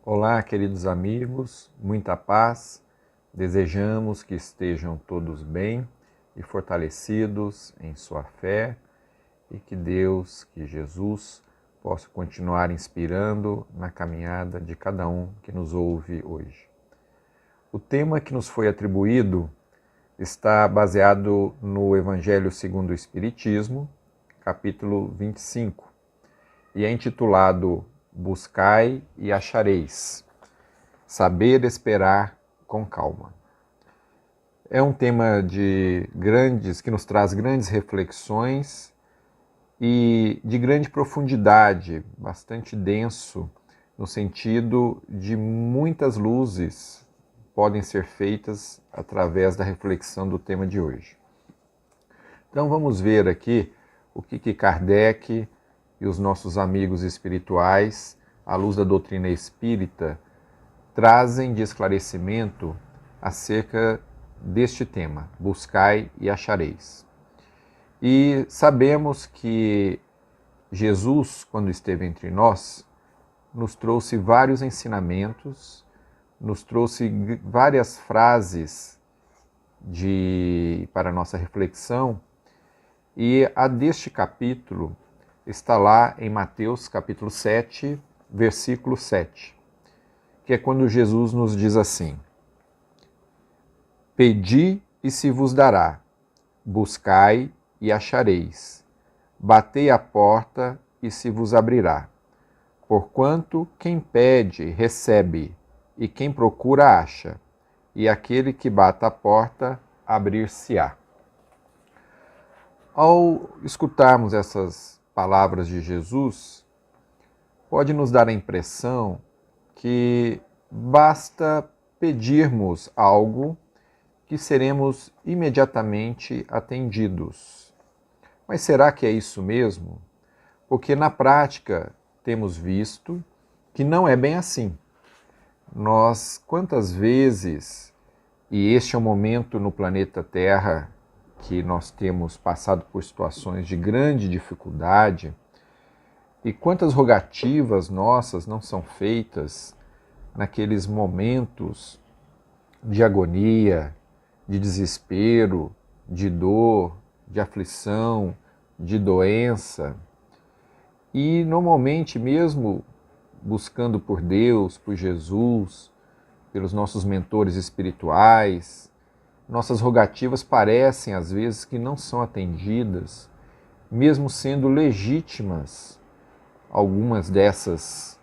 Olá, queridos amigos, muita paz. Desejamos que estejam todos bem e fortalecidos em sua fé e que Deus, que Jesus, possa continuar inspirando na caminhada de cada um que nos ouve hoje. O tema que nos foi atribuído está baseado no Evangelho segundo o Espiritismo, capítulo 25, e é intitulado Buscai e achareis. Saber esperar com calma. É um tema que nos traz grandes reflexões e de grande profundidade, bastante denso, no sentido de muitas luzes podem ser feitas através da reflexão do tema de hoje. Então vamos ver aqui o que Kardec e os nossos amigos espirituais, à luz da doutrina espírita, trazem de esclarecimento acerca deste tema, buscai e achareis. E sabemos que Jesus, quando esteve entre nós, nos trouxe vários ensinamentos, nos trouxe várias frases para a nossa reflexão, e a deste capítulo está lá em Mateus capítulo 7, versículo 7. Que é quando Jesus nos diz assim: Pedi e se vos dará, buscai e achareis, batei à porta e se vos abrirá. Porquanto quem pede, recebe, e quem procura, acha, e aquele que bate à porta, abrir-se-á. Ao escutarmos essas palavras de Jesus, pode nos dar a impressão que basta pedirmos algo que seremos imediatamente atendidos. Mas será que é isso mesmo? Porque na prática temos visto que não é bem assim. Quantas vezes, e este é um momento no planeta Terra que nós temos passado por situações de grande dificuldade, e quantas rogativas nossas não são feitas naqueles momentos de agonia, de desespero, de dor, de aflição, de doença. E normalmente, mesmo buscando por Deus, por Jesus, pelos nossos mentores espirituais, nossas rogativas parecem às vezes que não são atendidas, mesmo sendo legítimas algumas dessas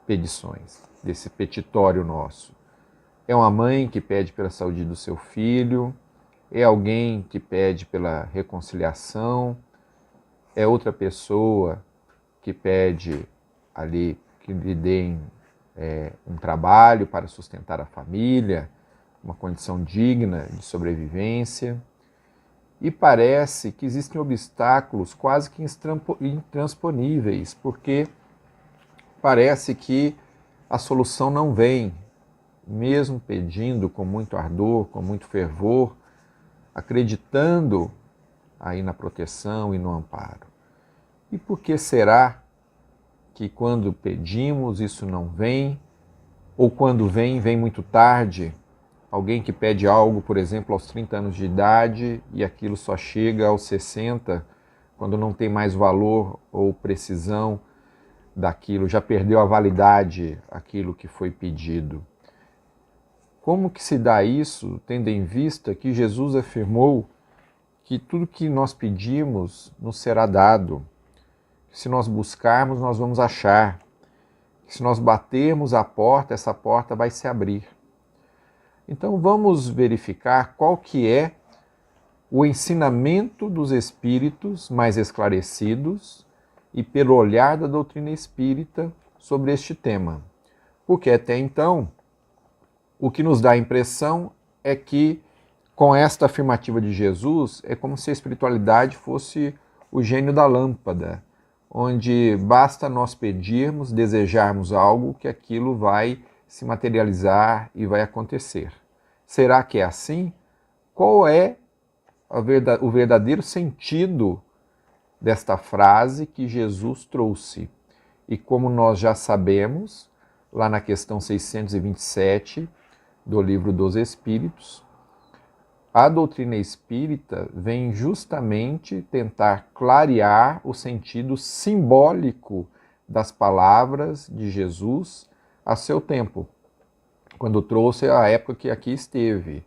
petições, desse petitório nosso. É uma mãe que pede pela saúde do seu filho, é alguém que pede pela reconciliação, é outra pessoa que pede ali que lhe deem um trabalho para sustentar a família, uma condição digna de sobrevivência. E parece que existem obstáculos quase que intransponíveis, porque parece que a solução não vem, mesmo pedindo com muito ardor, com muito fervor, acreditando aí na proteção e no amparo. E por que será que quando pedimos isso não vem, ou quando vem, vem muito tarde? Alguém que pede algo, por exemplo, aos 30 anos de idade e aquilo só chega aos 60, quando não tem mais valor ou precisão daquilo, já perdeu a validade aquilo que foi pedido. Como que se dá isso, tendo em vista que Jesus afirmou que tudo que nós pedimos nos será dado, que se nós buscarmos, nós vamos achar, que se nós batermos a porta, essa porta vai se abrir. Então vamos verificar qual que é o ensinamento dos espíritos mais esclarecidos e pelo olhar da doutrina espírita sobre este tema. Porque até então, o que nos dá a impressão é que, com esta afirmativa de Jesus, é como se a espiritualidade fosse o gênio da lâmpada, onde basta nós pedirmos, desejarmos algo, que aquilo vai se materializar e vai acontecer. Será que é assim? Qual é o verdadeiro sentido desta frase que Jesus trouxe? E como nós já sabemos, lá na questão 627 do Livro dos Espíritos. A doutrina espírita vem justamente tentar clarear o sentido simbólico das palavras de Jesus a seu tempo, quando trouxe a época que aqui esteve.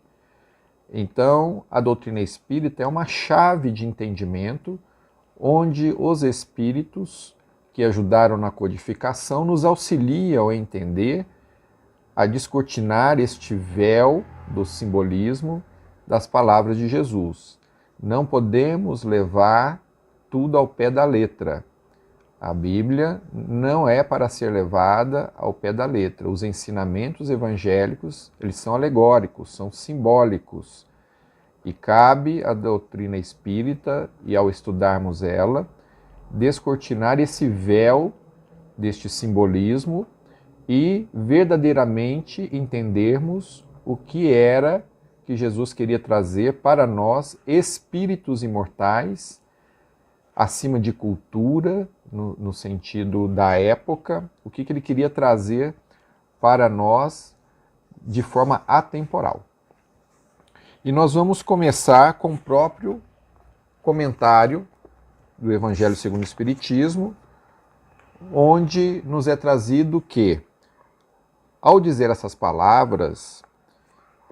Então, a doutrina espírita é uma chave de entendimento onde os espíritos que ajudaram na codificação nos auxiliam a entender, a descortinar este véu do simbolismo das palavras de Jesus. Não podemos levar tudo ao pé da letra. A Bíblia não é para ser levada ao pé da letra. Os ensinamentos evangélicos, eles são alegóricos, são simbólicos. E cabe à doutrina espírita, e ao estudarmos ela, descortinar esse véu deste simbolismo e verdadeiramente entendermos o que era que Jesus queria trazer para nós, espíritos imortais, acima de cultura, no sentido da época, o que ele queria trazer para nós de forma atemporal. E nós vamos começar com o próprio comentário do Evangelho segundo o Espiritismo, onde nos é trazido que, ao dizer essas palavras,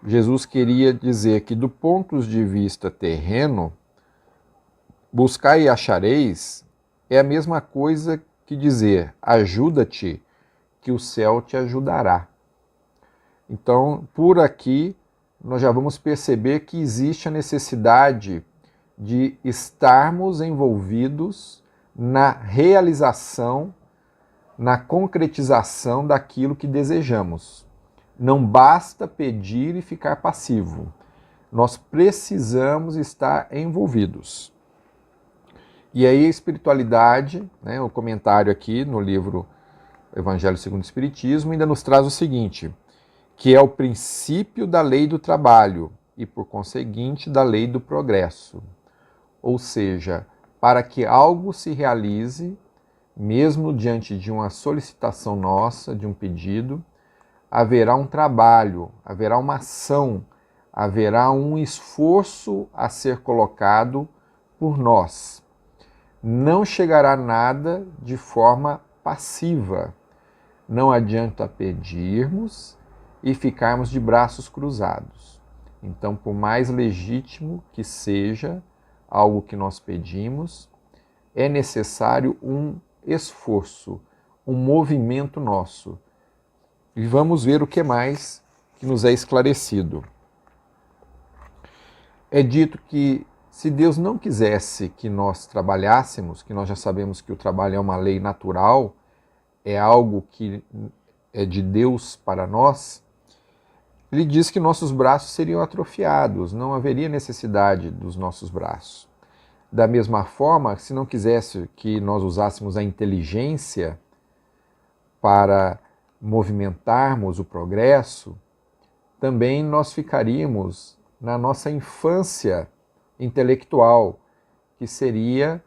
Jesus queria dizer que, do ponto de vista terreno, buscai e achareis é a mesma coisa que dizer ajuda-te, que o céu te ajudará. Então, por aqui, nós já vamos perceber que existe a necessidade de estarmos envolvidos na realização, na concretização daquilo que desejamos. Não basta pedir e ficar passivo. Nós precisamos estar envolvidos. E aí a espiritualidade, o comentário aqui no livro Evangelho segundo o Espiritismo, ainda nos traz o seguinte, que é o princípio da lei do trabalho e, por conseguinte, da lei do progresso. Ou seja, para que algo se realize, mesmo diante de uma solicitação nossa, de um pedido, haverá um trabalho, haverá uma ação, haverá um esforço a ser colocado por nós. Não chegará nada de forma passiva. Não adianta pedirmos e ficarmos de braços cruzados. Então, por mais legítimo que seja algo que nós pedimos, é necessário um esforço, um movimento nosso. E vamos ver o que mais que nos é esclarecido. É dito que se Deus não quisesse que nós trabalhássemos, que nós já sabemos que o trabalho é uma lei natural, é algo que é de Deus para nós, ele diz que nossos braços seriam atrofiados, não haveria necessidade dos nossos braços. Da mesma forma, se não quisesse que nós usássemos a inteligência para movimentarmos o progresso, também nós ficaríamos na nossa infância intelectual, que seria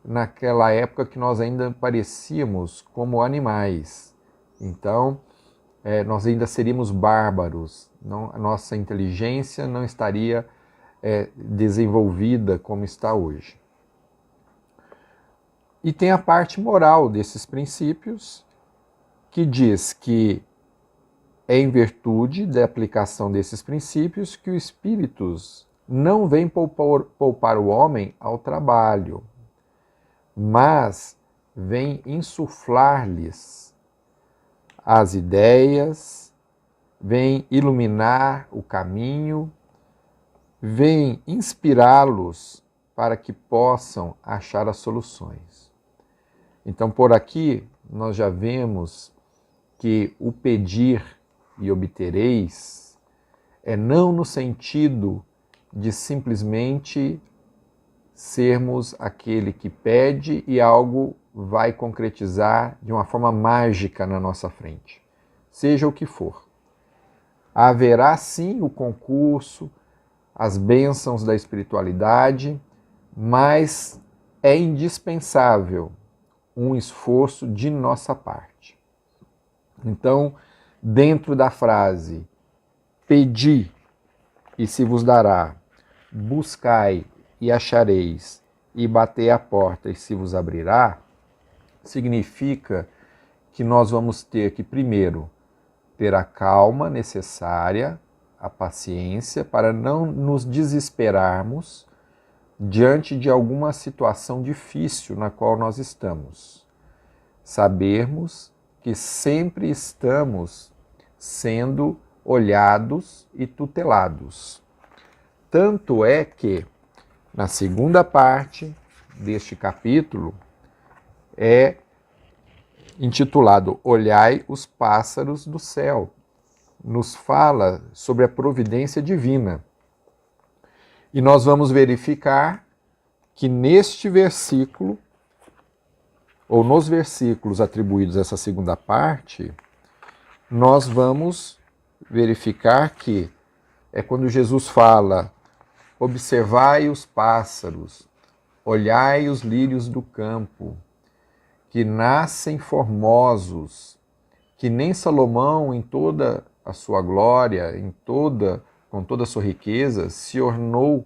naquela época que nós ainda parecíamos como animais. Então, nós ainda seríamos bárbaros, a nossa inteligência não estaria desenvolvida como está hoje. E tem a parte moral desses princípios, que diz que é em virtude da aplicação desses princípios que os espíritos não vêm poupar o homem ao trabalho, mas vêm insuflar-lhes as ideias, vêm iluminar o caminho, vêm inspirá-los para que possam achar as soluções. Então, por aqui, nós já vemos que o pedir e obtereis é não no sentido de simplesmente sermos aquele que pede e algo vai concretizar de uma forma mágica na nossa frente, seja o que for. Haverá sim o concurso, as bênçãos da espiritualidade, mas é indispensável um esforço de nossa parte. Então, dentro da frase pedi e se vos dará, buscai e achareis, e batei à porta e se vos abrirá, significa que nós vamos ter que, primeiro, ter a calma necessária, a paciência, para não nos desesperarmos diante de alguma situação difícil na qual nós estamos. Sabermos que sempre estamos sendo olhados e tutelados. Tanto é que, na segunda parte deste capítulo, é intitulado Olhai os pássaros do céu. Nos fala sobre a providência divina. E nós vamos verificar que neste versículo, ou nos versículos atribuídos a essa segunda parte, nós vamos verificar que é quando Jesus fala: observai os pássaros, olhai os lírios do campo, que nascem formosos, que nem Salomão em toda a sua glória, com toda a sua riqueza, se ornou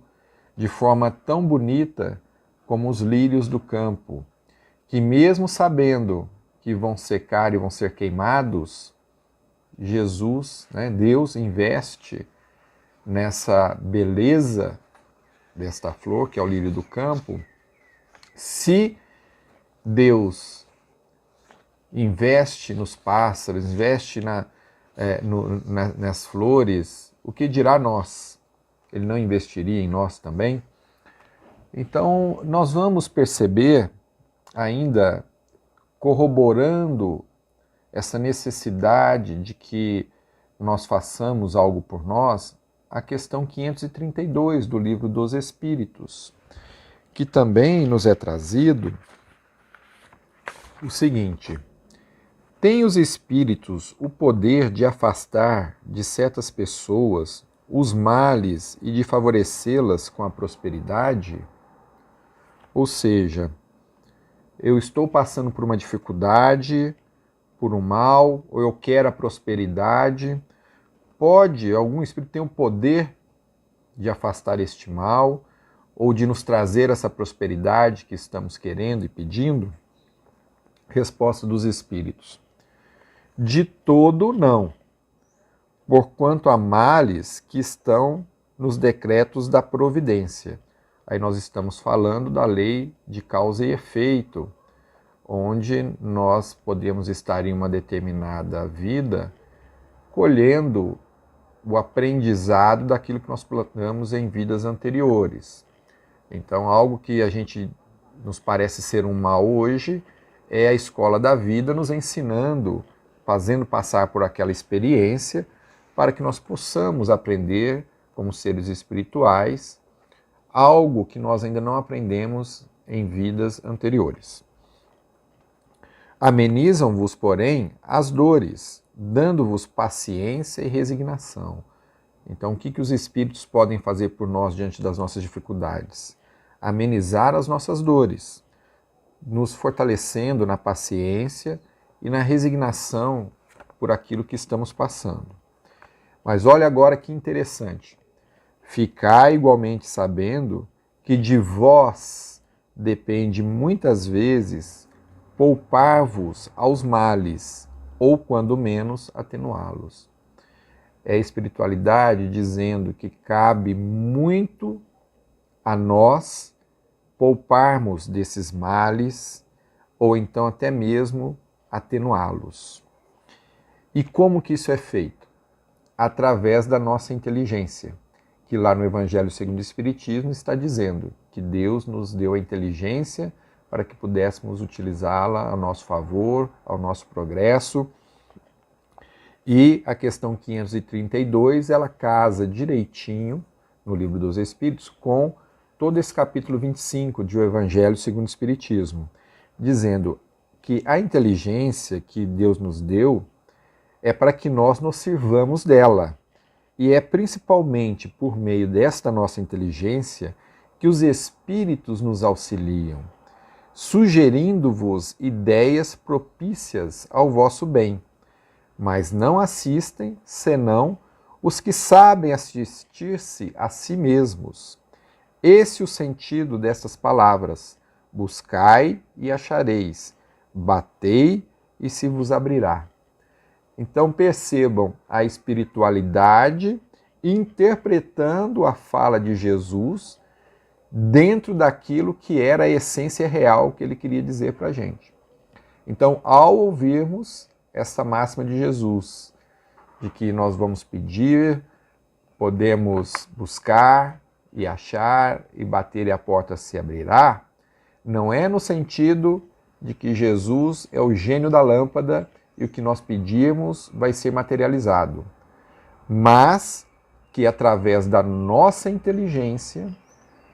de forma tão bonita como os lírios do campo, que mesmo sabendo que vão secar e vão ser queimados, Jesus, Deus investe nessa beleza desta flor, que é o lírio do campo. Se Deus investe nos pássaros, investe nas flores, o que dirá nós? Ele não investiria em nós também? Então, nós vamos perceber, ainda corroborando essa necessidade de que nós façamos algo por nós, a questão 532 do Livro dos Espíritos, que também nos é trazido o seguinte: tem os espíritos o poder de afastar de certas pessoas os males e de favorecê-las com a prosperidade? Ou seja, eu estou passando por uma dificuldade, por um mal, ou eu quero a prosperidade. Pode algum espírito ter o poder de afastar este mal, ou de nos trazer essa prosperidade que estamos querendo e pedindo? Resposta dos espíritos: de todo não, porquanto há males que estão nos decretos da providência. Aí nós estamos falando da lei de causa e efeito, onde nós podemos estar em uma determinada vida colhendo o aprendizado daquilo que nós plantamos em vidas anteriores. Então, algo que a gente nos parece ser um mal hoje é a escola da vida nos ensinando, fazendo passar por aquela experiência para que nós possamos aprender como seres espirituais algo que nós ainda não aprendemos em vidas anteriores. Amenizam-vos, porém, as dores, dando-vos paciência e resignação. Então, o que os espíritos podem fazer por nós diante das nossas dificuldades? Amenizar as nossas dores, nos fortalecendo na paciência e na resignação por aquilo que estamos passando. Mas olha agora que interessante. Ficai igualmente sabendo que de vós depende muitas vezes poupar-vos aos males, ou quando menos atenuá-los. É a espiritualidade dizendo que cabe muito a nós pouparmos desses males, ou então até mesmo atenuá-los. E como que isso é feito? Através da nossa inteligência, que lá no Evangelho segundo o Espiritismo está dizendo que Deus nos deu a inteligência para que pudéssemos utilizá-la a nosso favor, ao nosso progresso. E a questão 532, ela casa direitinho no Livro dos Espíritos com todo esse capítulo 25 de O Evangelho segundo o Espiritismo, dizendo que a inteligência que Deus nos deu é para que nós nos sirvamos dela. E é principalmente por meio desta nossa inteligência que os espíritos nos auxiliam, sugerindo-vos ideias propícias ao vosso bem. mas não assistem senão os que sabem assistir-se a si mesmos. Esse é o sentido destas palavras: buscai e achareis, batei e se vos abrirá. Então percebam a espiritualidade interpretando a fala de Jesus dentro daquilo que era a essência real que ele queria dizer para a gente. Então, ao ouvirmos essa máxima de Jesus, de que nós vamos pedir, podemos buscar e achar, e bater e a porta se abrirá, não é no sentido de que Jesus é o gênio da lâmpada e o que nós pedirmos vai ser materializado, mas que através da nossa inteligência,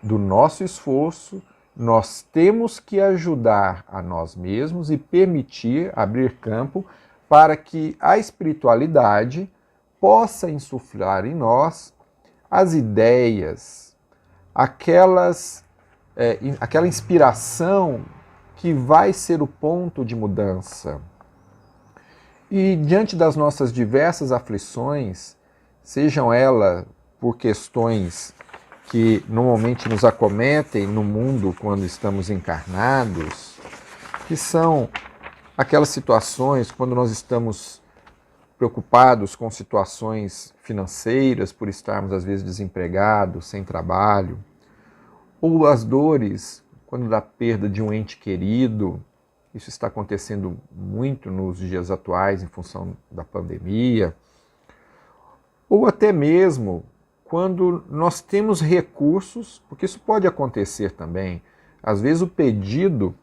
do nosso esforço, nós temos que ajudar a nós mesmos e permitir abrir campo para que a espiritualidade possa insuflar em nós as ideias, aquela inspiração que vai ser o ponto de mudança. E diante das nossas diversas aflições, sejam elas por questões que normalmente nos acometem no mundo quando estamos encarnados, que são aquelas situações quando nós estamos preocupados com situações financeiras, por estarmos às vezes desempregados, sem trabalho, ou as dores quando da perda de um ente querido. Isso está acontecendo muito nos dias atuais em função da pandemia, ou até mesmo quando nós temos recursos, porque isso pode acontecer também. Às vezes o pedido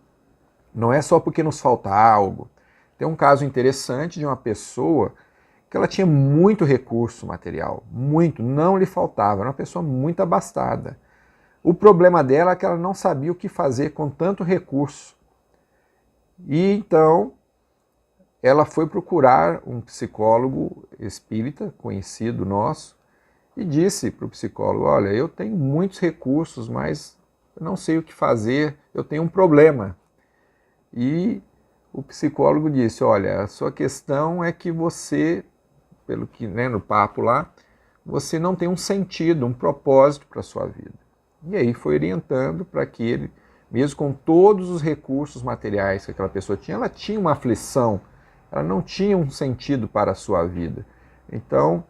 não é só porque nos falta algo. Tem um caso interessante de uma pessoa que ela tinha muito recurso material, muito, não lhe faltava, era uma pessoa muito abastada. O problema dela é que ela não sabia o que fazer com tanto recurso. E então ela foi procurar um psicólogo espírita, conhecido nosso, e disse para o psicólogo: olha, eu tenho muitos recursos, mas eu não sei o que fazer, eu tenho um problema. E o psicólogo disse: olha, a sua questão é que você, pelo que no papo lá, você não tem um sentido, um propósito para a sua vida. E aí foi orientando para que ele, mesmo com todos os recursos materiais que aquela pessoa tinha, ela tinha uma aflição, ela não tinha um sentido para a sua vida. Então,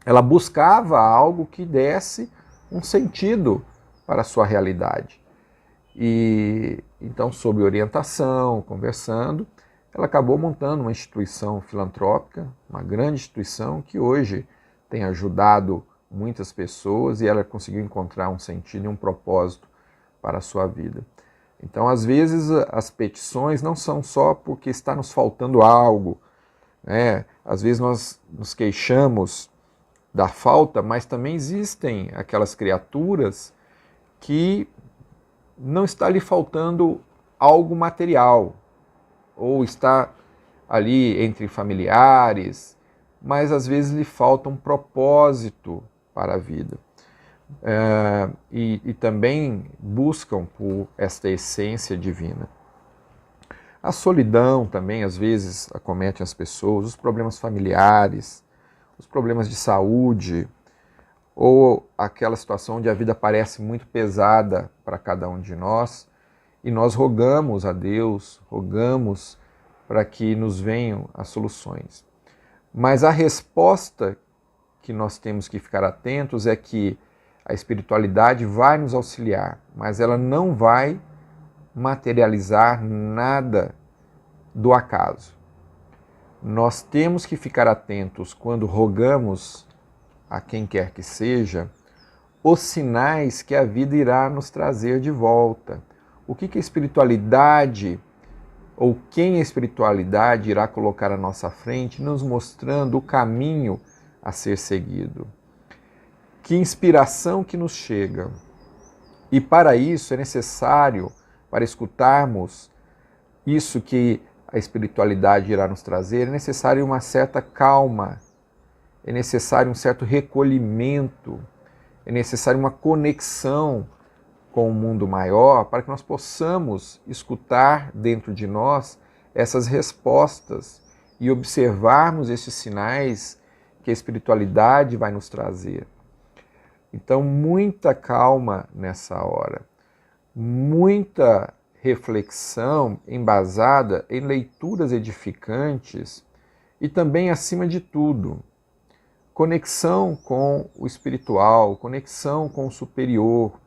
ela buscava algo que desse um sentido para a sua realidade. E então, sob orientação, conversando, ela acabou montando uma instituição filantrópica, uma grande instituição que hoje tem ajudado muitas pessoas e ela conseguiu encontrar um sentido e um propósito para a sua vida. Então, às vezes, as petições não são só porque está nos faltando algo, né? Às vezes nós nos queixamos da falta, mas também existem aquelas criaturas que não está lhe faltando algo material, ou está ali entre familiares, mas às vezes lhe falta um propósito para a vida. E também buscam por esta essência divina. A solidão também às vezes acomete as pessoas, os problemas familiares, os problemas de saúde, ou aquela situação onde a vida parece muito pesada para cada um de nós, e nós rogamos a Deus, rogamos para que nos venham as soluções. Mas a resposta que nós temos que ficar atentos é que a espiritualidade vai nos auxiliar, mas ela não vai materializar nada do acaso. Nós temos que ficar atentos quando rogamos a quem quer que seja, os sinais que a vida irá nos trazer de volta. O que a espiritualidade, ou quem a espiritualidade irá colocar à nossa frente, nos mostrando o caminho a ser seguido. Que inspiração que nos chega. E para isso é necessário, para escutarmos isso que a espiritualidade irá nos trazer, é necessário uma certa calma, é necessário um certo recolhimento, é necessário uma conexão com o mundo maior para que nós possamos escutar dentro de nós essas respostas e observarmos esses sinais que a espiritualidade vai nos trazer. Então, muita calma nessa hora, muita reflexão embasada em leituras edificantes e também, acima de tudo, conexão com o espiritual, conexão com o superior.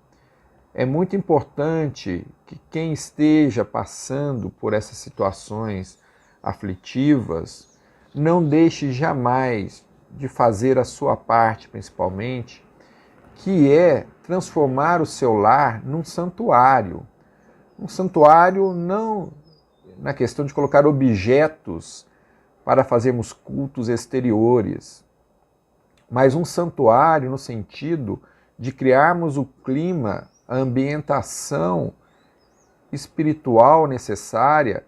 É muito importante que quem esteja passando por essas situações aflitivas não deixe jamais de fazer a sua parte, principalmente, que é transformar o seu lar num santuário. Um santuário não na questão de colocar objetos para fazermos cultos exteriores, mas um santuário no sentido de criarmos o clima, a ambientação espiritual necessária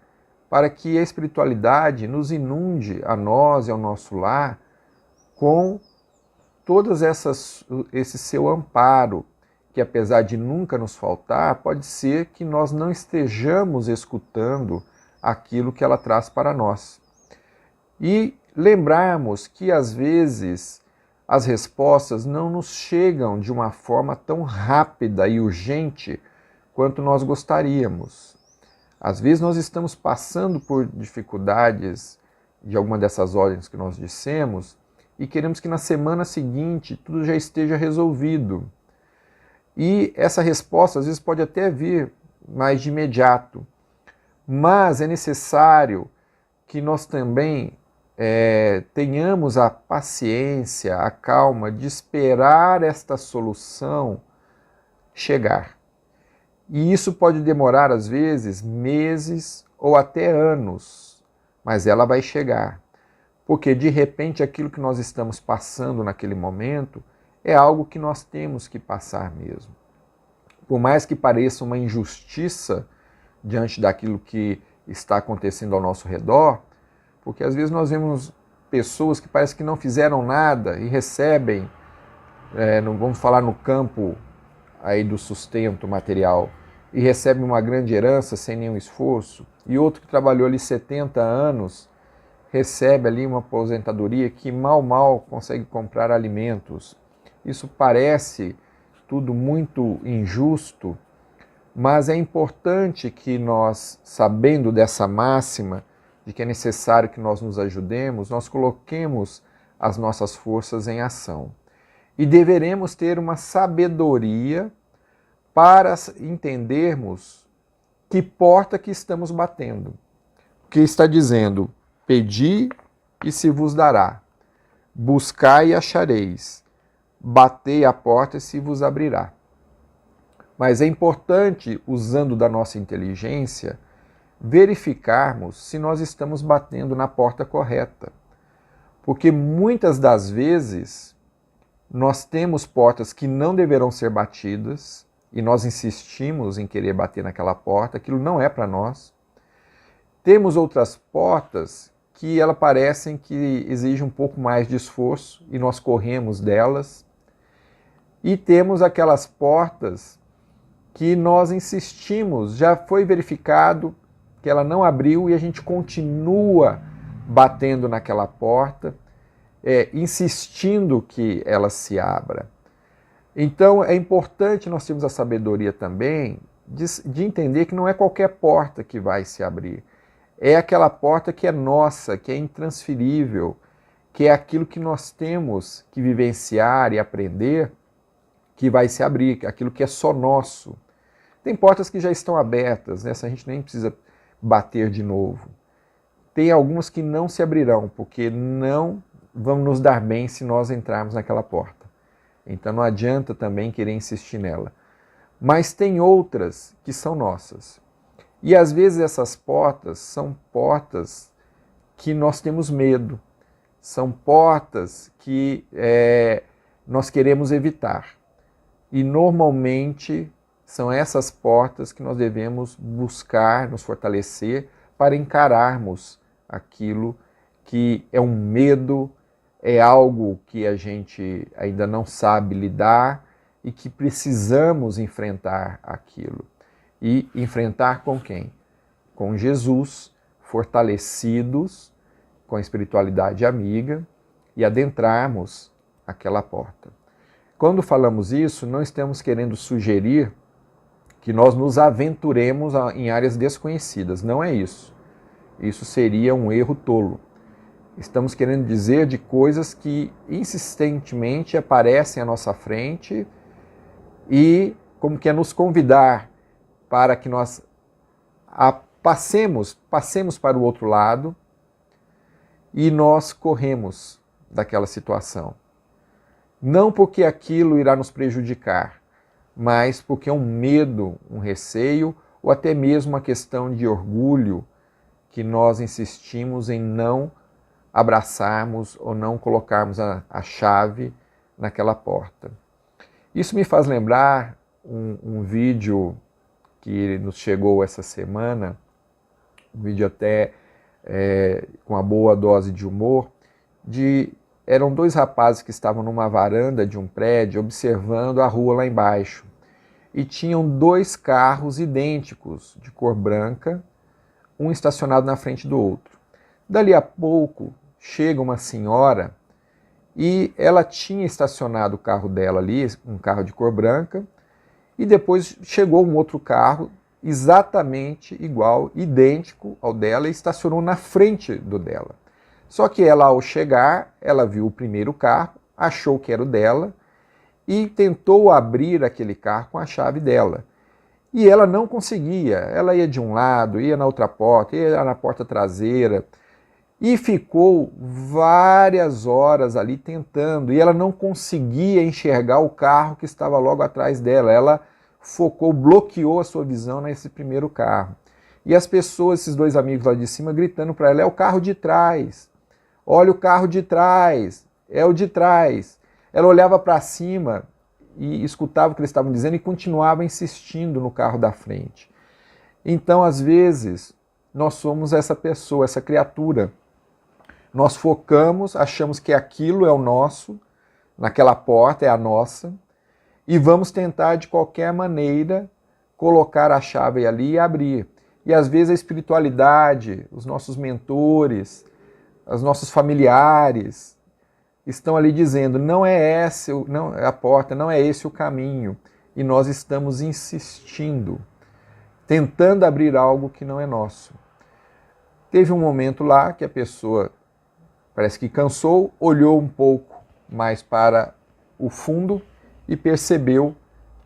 para que a espiritualidade nos inunde a nós e ao nosso lar com todas esse seu amparo, que apesar de nunca nos faltar, pode ser que nós não estejamos escutando aquilo que ela traz para nós. E lembrarmos que às vezes as respostas não nos chegam de uma forma tão rápida e urgente quanto nós gostaríamos. Às vezes nós estamos passando por dificuldades de alguma dessas ordens que nós dissemos e queremos que na semana seguinte tudo já esteja resolvido. E essa resposta às vezes pode até vir mais de imediato, mas é necessário que nós também tenhamos a paciência, a calma de esperar esta solução chegar. E isso pode demorar, às vezes, meses ou até anos, mas ela vai chegar. Porque, de repente, aquilo que nós estamos passando naquele momento é algo que nós temos que passar mesmo. Por mais que pareça uma injustiça diante daquilo que está acontecendo ao nosso redor, porque às vezes nós vemos pessoas que parece que não fizeram nada e recebem, não vamos falar no campo aí do sustento material, e recebem uma grande herança sem nenhum esforço, e outro que trabalhou ali 70 anos recebe ali uma aposentadoria que mal consegue comprar alimentos. Isso parece tudo muito injusto, mas é importante que nós, sabendo dessa máxima, de que é necessário que nós nos ajudemos, nós coloquemos as nossas forças em ação. E deveremos ter uma sabedoria para entendermos que porta que estamos batendo. Que está dizendo, pedi e se vos dará, buscai e achareis, batei a porta e se vos abrirá. Mas é importante, usando da nossa inteligência, verificarmos se nós estamos batendo na porta correta. Porque muitas das vezes nós temos portas que não deverão ser batidas e nós insistimos em querer bater naquela porta, aquilo não é para nós. Temos outras portas que elas parecem que exigem um pouco mais de esforço e nós corremos delas. E temos aquelas portas que nós insistimos, já foi verificado que ela não abriu e a gente continua batendo naquela porta, insistindo que ela se abra. Então é importante nós termos a sabedoria também de entender que não é qualquer porta que vai se abrir. É aquela porta que é nossa, que é intransferível, que é aquilo que nós temos que vivenciar e aprender, que vai se abrir, aquilo que é só nosso. Tem portas que já estão abertas, nessa a gente nem precisa bater de novo. Tem algumas que não se abrirão, porque não vão nos dar bem se nós entrarmos naquela porta. Então não adianta também querer insistir nela. Mas tem outras que são nossas. E às vezes essas portas são portas que nós temos medo. São portas que nós queremos evitar. E normalmente são essas portas que nós devemos buscar, nos fortalecer para encararmos aquilo que é um medo, é algo que a gente ainda não sabe lidar e que precisamos enfrentar aquilo. E enfrentar com quem? Com Jesus, fortalecidos, com a espiritualidade amiga e adentrarmos aquela porta. Quando falamos isso, não estamos querendo sugerir que nós nos aventuremos em áreas desconhecidas. Não é isso. Isso seria um erro tolo. Estamos querendo dizer de coisas que insistentemente aparecem à nossa frente e como que é nos convidar para que nós passemos para o outro lado e nós corremos daquela situação. Não porque aquilo irá nos prejudicar, mas porque é um medo, um receio ou até mesmo uma questão de orgulho que nós insistimos em não abraçarmos ou não colocarmos a chave naquela porta. Isso me faz lembrar um vídeo que nos chegou essa semana, um vídeo até com uma boa dose de humor, eram dois rapazes que estavam numa varanda de um prédio observando a rua lá embaixo. E tinham dois carros idênticos, de cor branca, um estacionado na frente do outro. Dali a pouco, chega uma senhora e ela tinha estacionado o carro dela ali, um carro de cor branca, e depois chegou um outro carro exatamente igual, idêntico ao dela, e estacionou na frente do dela. Só que ela, ao chegar, ela viu o primeiro carro, achou que era o dela e tentou abrir aquele carro com a chave dela. E ela não conseguia, ela ia de um lado, ia na outra porta, ia na porta traseira, e ficou várias horas ali tentando, e ela não conseguia enxergar o carro que estava logo atrás dela. Ela focou, bloqueou a sua visão nesse primeiro carro. E as pessoas, esses dois amigos lá de cima, gritando para ela: é o carro de trás, olha o carro de trás, é o de trás. Ela olhava para cima e escutava o que eles estavam dizendo e continuava insistindo no carro da frente. Então, às vezes, nós somos essa pessoa, essa criatura. Nós focamos, achamos que aquilo é o nosso, naquela porta é a nossa, e vamos tentar de qualquer maneira colocar a chave ali e abrir. E às vezes a espiritualidade, os nossos mentores, os nossos familiares estão ali dizendo: não é essa a porta, não é esse o caminho. E nós estamos insistindo, tentando abrir algo que não é nosso. Teve um momento lá que a pessoa parece que cansou, olhou um pouco mais para o fundo e percebeu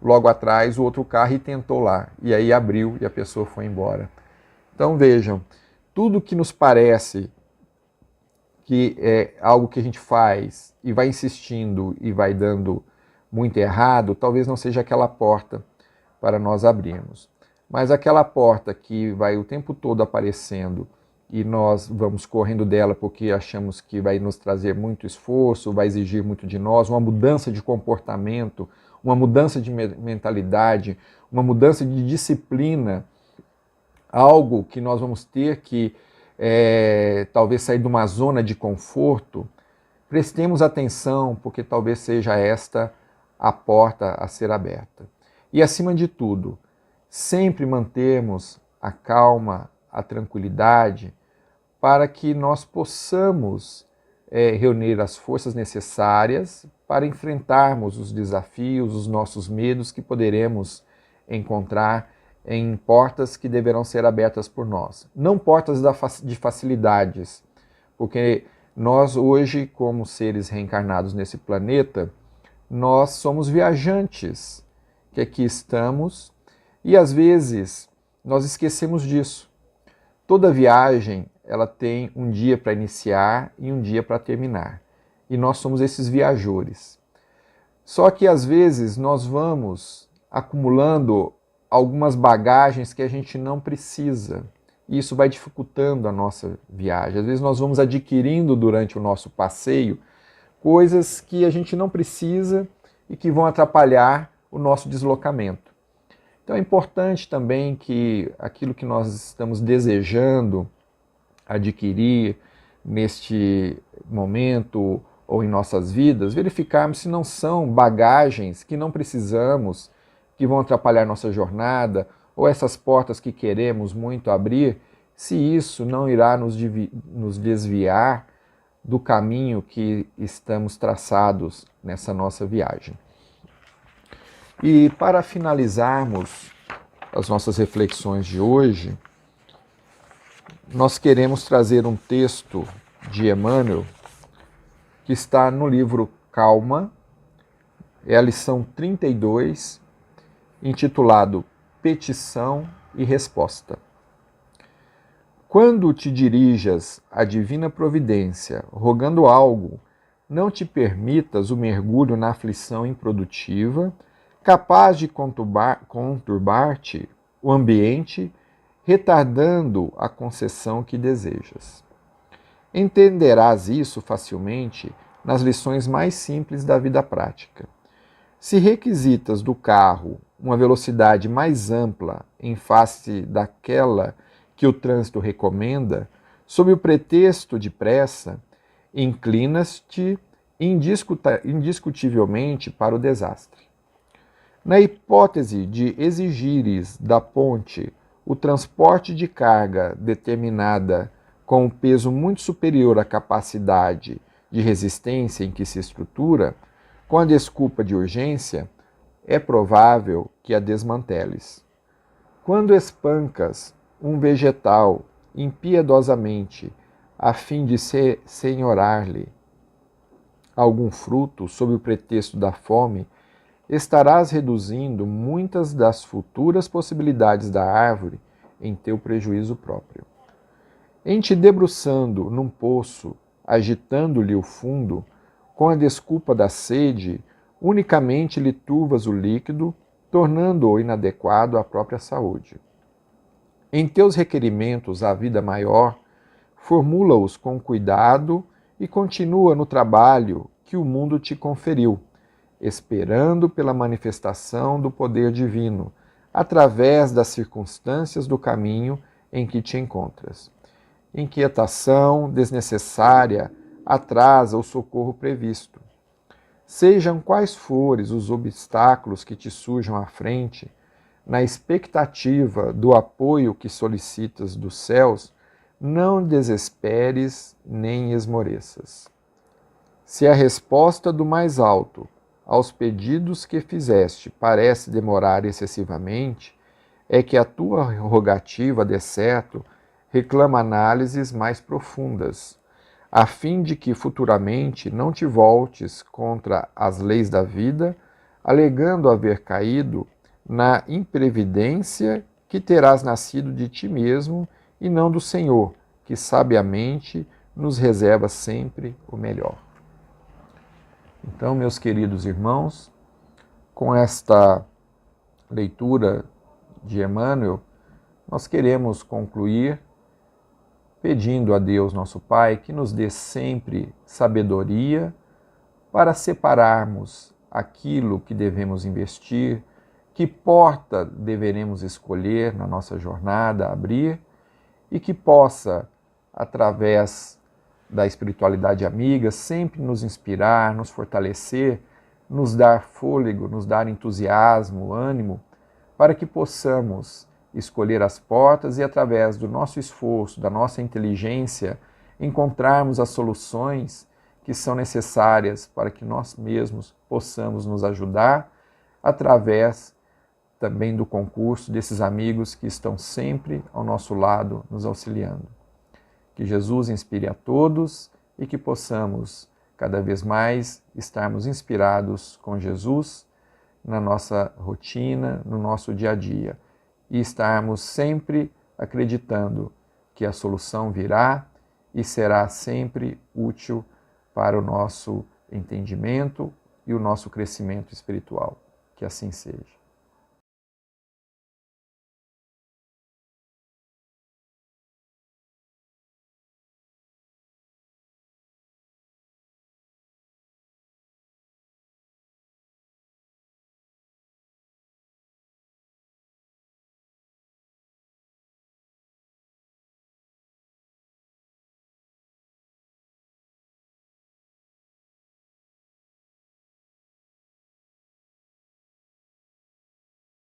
logo atrás o outro carro e tentou lá. E aí abriu e a pessoa foi embora. Então vejam, tudo que nos parece que é algo que a gente faz e vai insistindo e vai dando muito errado, talvez não seja aquela porta para nós abrirmos. Mas aquela porta que vai o tempo todo aparecendo e nós vamos correndo dela porque achamos que vai nos trazer muito esforço, vai exigir muito de nós, uma mudança de comportamento, uma mudança de mentalidade, uma mudança de disciplina, algo que nós vamos ter que talvez sair de uma zona de conforto. Prestemos atenção, porque talvez seja esta a porta a ser aberta. E acima de tudo, sempre mantermos a calma, a tranquilidade, para que nós possamos reunir as forças necessárias para enfrentarmos os desafios, os nossos medos que poderemos encontrar em portas que deverão ser abertas por nós. Não portas de facilidades, porque nós hoje, como seres reencarnados nesse planeta, nós somos viajantes, que aqui estamos, e às vezes nós esquecemos disso. Toda viagem, ela tem um dia para iniciar e um dia para terminar. E nós somos esses viajores. Só que às vezes nós vamos acumulando algumas bagagens que a gente não precisa. E isso vai dificultando a nossa viagem. Às vezes nós vamos adquirindo durante o nosso passeio coisas que a gente não precisa e que vão atrapalhar o nosso deslocamento. Então é importante também que aquilo que nós estamos desejando adquirir neste momento ou em nossas vidas, verificarmos se não são bagagens que não precisamos, que vão atrapalhar nossa jornada, ou essas portas que queremos muito abrir, se isso não irá nos desviar do caminho que estamos traçados nessa nossa viagem. E para finalizarmos as nossas reflexões de hoje, nós queremos trazer um texto de Emmanuel que está no livro Calma, é a lição 32, intitulado Petição e Resposta. Quando te dirijas à divina providência rogando algo, não te permitas o mergulho na aflição improdutiva, capaz de conturbar-te o ambiente, retardando a concessão que desejas. Entenderás isso facilmente nas lições mais simples da vida prática. Se requisitas do carro uma velocidade mais ampla em face daquela que o trânsito recomenda, sob o pretexto de pressa, inclinas-te indiscutivelmente para o desastre. Na hipótese de exigires da ponte o transporte de carga determinada com um peso muito superior à capacidade de resistência em que se estrutura, com a desculpa de urgência, é provável que a desmanteles. Quando espancas um vegetal impiedosamente a fim de senhorar-lhe algum fruto sob o pretexto da fome, estarás reduzindo muitas das futuras possibilidades da árvore em teu prejuízo próprio. Em te debruçando num poço, agitando-lhe o fundo, com a desculpa da sede, unicamente lhe turvas o líquido, tornando-o inadequado à própria saúde. Em teus requerimentos à vida maior, formula-os com cuidado e continua no trabalho que o mundo te conferiu, esperando pela manifestação do poder divino, através das circunstâncias do caminho em que te encontras. Inquietação desnecessária atrasa o socorro previsto. Sejam quais forem os obstáculos que te surjam à frente, na expectativa do apoio que solicitas dos céus, não desesperes nem esmoreças. Se a resposta do mais alto aos pedidos que fizeste parece demorar excessivamente, é que a tua rogativa, de certo, reclama análises mais profundas, a fim de que futuramente não te voltes contra as leis da vida, alegando haver caído na imprevidência que terás nascido de ti mesmo e não do Senhor, que sabiamente nos reserva sempre o melhor. Então, meus queridos irmãos, com esta leitura de Emmanuel, nós queremos concluir pedindo a Deus, nosso Pai, que nos dê sempre sabedoria para separarmos aquilo que devemos investir, que porta deveremos escolher na nossa jornada, abrir, e que possa, através da espiritualidade amiga, sempre nos inspirar, nos fortalecer, nos dar fôlego, nos dar entusiasmo, ânimo, para que possamos escolher as portas e, através do nosso esforço, da nossa inteligência, encontrarmos as soluções que são necessárias para que nós mesmos possamos nos ajudar, através também do concurso desses amigos que estão sempre ao nosso lado, nos auxiliando. Que Jesus inspire a todos e que possamos, cada vez mais, estarmos inspirados com Jesus na nossa rotina, no nosso dia a dia, e estarmos sempre acreditando que a solução virá e será sempre útil para o nosso entendimento e o nosso crescimento espiritual. Que assim seja.